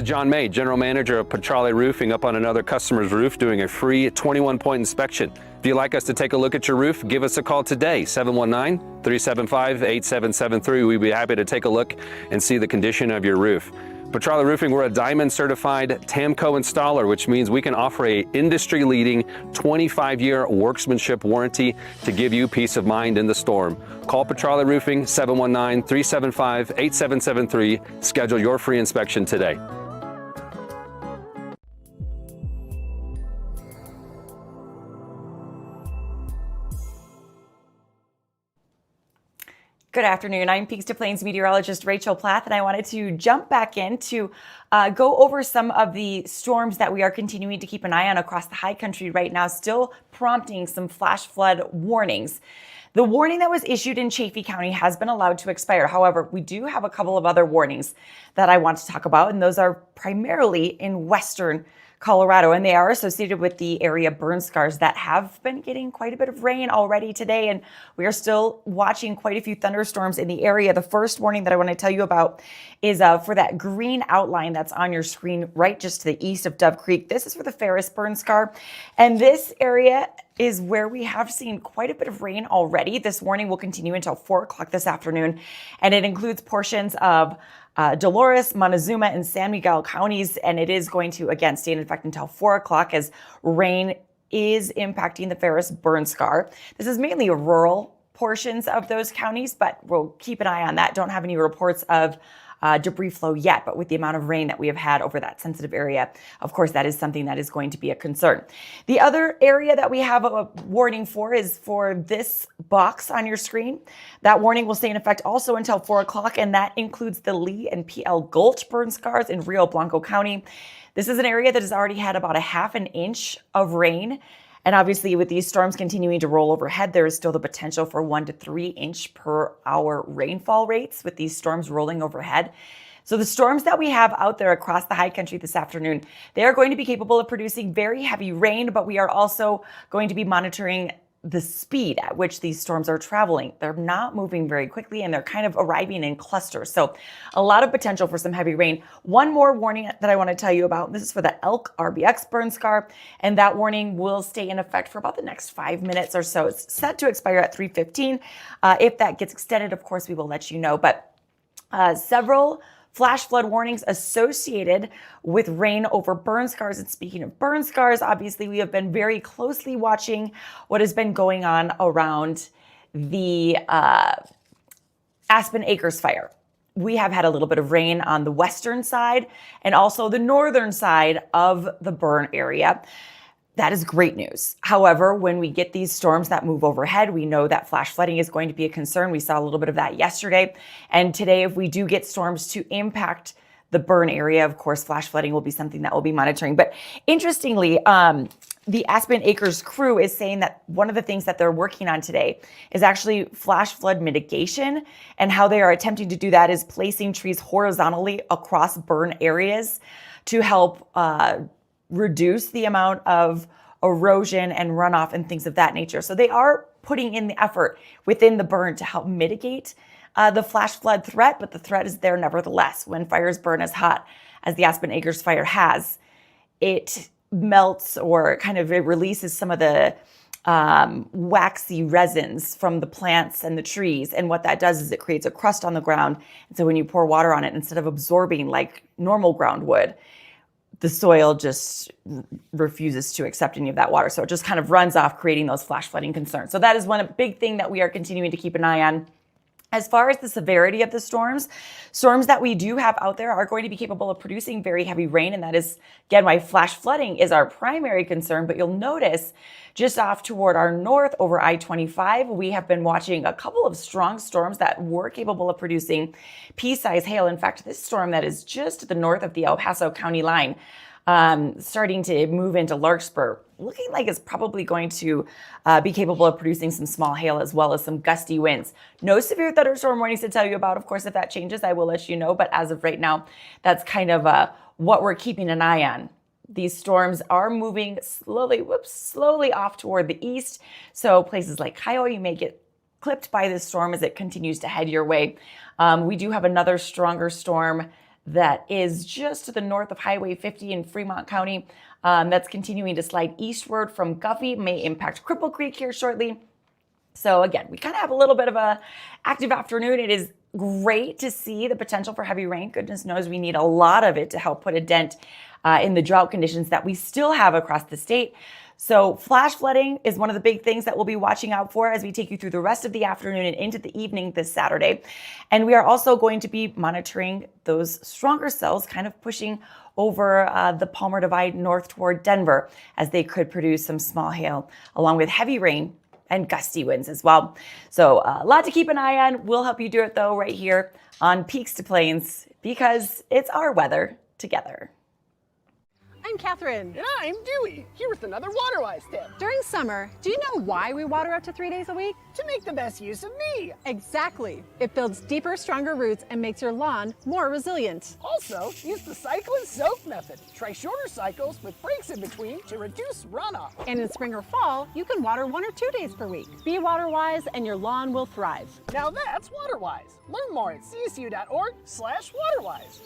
is John May, General Manager of Petrale Roofing, up on another customer's roof doing a free 21-point inspection. If you'd like us to take a look at your roof, give us a call today, 719-375-8773. We'd be happy to take a look and see the condition of your roof. Petrale Roofing, we're a Diamond certified TAMCO installer, which means we can offer a industry-leading 25-year workmanship warranty to give you peace of mind in the storm. Call Petrale Roofing, 719-375-8773. Schedule your free inspection today. Good afternoon. I'm Peaks to Plains meteorologist Rachel Plath, and I wanted to jump back in to go over some of the storms that we are continuing to keep an eye on across the high country right now, still prompting some flash flood warnings. The warning that was issued in Chaffee County has been allowed to expire. However, we do have a couple of other warnings that I want to talk about, and those are primarily in western Colorado, and they are associated with the area burn scars that have been getting quite a bit of rain already today, and we are still watching quite a few thunderstorms in the area. The first warning that I want to tell you about is for that green outline that's on your screen right just to the east of Dove Creek. This is for the Ferris burn scar, and this area is where we have seen quite a bit of rain already. This warning will continue until 4 o'clock this afternoon, and it includes portions of Dolores, Montezuma, and San Miguel counties, and it is going to, again, stay in effect until 4 o'clock as rain is impacting the Ferris burn scar. This is mainly rural portions of those counties, but we'll keep an eye on that. Don't have any reports of debris flow yet, but with the amount of rain that we have had over that sensitive area, of course, that is something that is going to be a concern. The other area that we have a warning for is for this box on your screen. That warning will stay in effect also until 4 o'clock, and that includes the Lee and PL Gulch burn scars in Rio Blanco County. This is an area that has already had about a half an inch of rain. And obviously, with these storms continuing to roll overhead, there is still the potential for 1 to 3 inch per hour rainfall rates with these storms rolling overhead. So the storms that we have out there across the high country this afternoon, they are going to be capable of producing very heavy rain, but we are also going to be monitoring the speed at which these storms are traveling. They're not moving very quickly, and they're kind of arriving in clusters. So a lot of potential for some heavy rain. One more warning that I want to tell you about, this is for the Elk RBX burn scar, and that warning will stay in effect for about the next 5 minutes or so. It's set to expire at 3:15. If that gets extended, of course, we will let you know. But several flash flood warnings associated with rain over burn scars. And speaking of burn scars, obviously we have been very closely watching what has been going on around the Aspen Acres fire. We have had a little bit of rain on the western side and also the northern side of the burn area. That is great news. However, when we get these storms that move overhead, we know that flash flooding is going to be a concern. We saw a little bit of that yesterday. And today, if we do get storms to impact the burn area, of course, flash flooding will be something that we'll be monitoring. But interestingly, the Aspen Acres crew is saying that one of the things that they're working on today is actually flash flood mitigation. And how they are attempting to do that is placing trees horizontally across burn areas to help reduce the amount of erosion and runoff and things of that nature. So they are putting in the effort within the burn to help mitigate the flash flood threat, but the threat is there nevertheless. When fires burn as hot as the Aspen Acres fire has, it melts or kind of it releases some of the waxy resins from the plants and the trees. And what that does is it creates a crust on the ground. And so when you pour water on it, instead of absorbing like normal ground would, the soil just refuses to accept any of that water. So it just kind of runs off, creating those flash flooding concerns. So that is one big thing that we are continuing to keep an eye on. As far as the severity of the storms that we do have out there are going to be capable of producing very heavy rain. And that is, again, why flash flooding is our primary concern. But you'll notice just off toward our north over I-25, we have been watching a couple of strong storms that were capable of producing pea-sized hail. In fact, this storm that is just to the north of the El Paso County line, starting to move into Larkspur, looking like it's probably going to be capable of producing some small hail as well as some gusty winds. No severe thunderstorm warnings to tell you about. Of course, if that changes, I will let you know. But as of right now, that's kind of what we're keeping an eye on. These storms are moving slowly off toward the east. So places like Kiowa, you may get clipped by this storm as it continues to head your way. We do have another stronger storm that is just to the north of Highway 50 in Fremont County. That's continuing to slide eastward from Guffey, may impact Cripple Creek here shortly. So again, we kind of have a little bit of a active afternoon. It is great to see the potential for heavy rain. Goodness knows we need a lot of it to help put a dent in the drought conditions that we still have across the state. So flash flooding is one of the big things that we'll be watching out for as we take you through the rest of the afternoon and into the evening this Saturday. And we are also going to be monitoring those stronger cells kind of pushing over the Palmer Divide north toward Denver, as they could produce some small hail along with heavy rain and gusty winds as well. So a lot to keep an eye on. We'll help you do it though right here on Peaks to Plains, because it's our weather together. I'm Catherine. And I'm Dewey, here with another Waterwise tip. During summer, do you know why we water up to 3 days a week? To make the best use of me. Exactly. It builds deeper, stronger roots and makes your lawn more resilient. Also, use the cycle and soak method. Try shorter cycles with breaks in between to reduce runoff. And in spring or fall, you can water 1 or 2 days per week. Be Waterwise and your lawn will thrive. Now that's Waterwise. Learn more at csu.org/Waterwise.